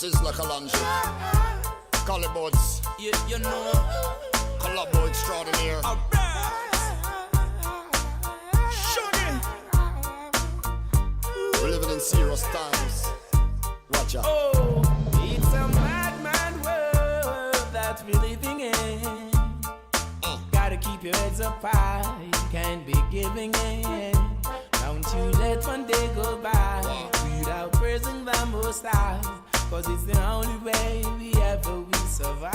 masses like a lunch. Collarboards, you know. collabo extraordinaire. We're living in serious times. Watch out. Oh, it's a madman world that we're living in. Gotta keep your heads up high, you can't be giving in. Don't you let one day go by without praising the Most High, cause it's the only way we ever will survive.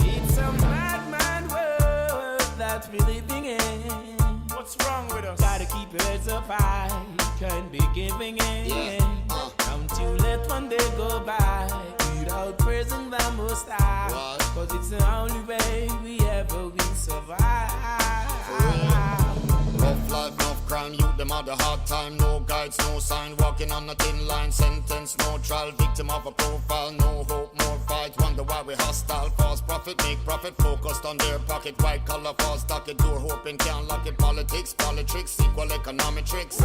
It's a madman world that we're living in. What's wrong with us? Gotta keep your heads up high, you can't be giving in. Don't you let one day go by without praising the Most High, cause it's the only way we ever will survive. Rough life, enough crime, youth, them had a hard time. No guides, no sign, walking on a thin line. Sentence, no trial, victim of a profile. No hope, more fight, wonder why we hostile. False profit, make profit, focused on their pocket. White collar, false docket, door hoping, can't lock it. Politics, politics, equal economic tricks.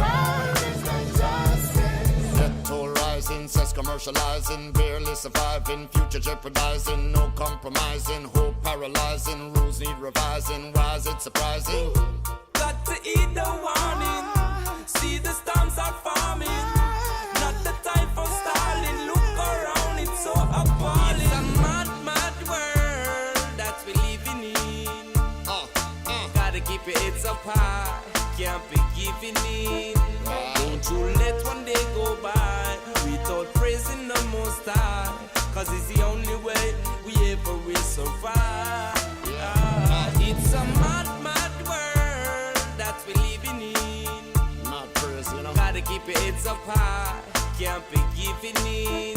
Debt toll rising, cess commercializing, barely surviving, future jeopardizing, no compromising, hope paralyzing, rules need revising. Why is it surprising? Got to eat the warning. See the storms are forming. Not the time for stalling. Look around, it's so appalling. It's a mad, mad world that we're living in. Gotta keep your heads up high. Can't be giving in. Don't you let one day go by without praising the Most High, cause it's the only way we ever will survive. It's a mad, mad world that we're living in. Not praise, you know. Gotta keep your heads up high, can't be giving in.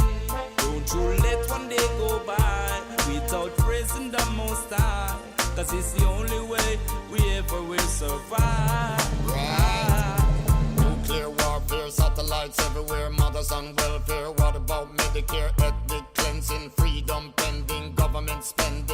Don't you let one day go by without praising the Most High, cause it's the only way we ever will survive. Nuclear warfare, satellites everywhere, mothers on welfare. What about Medicare, ethnic cleansing, freedom pending, government spending?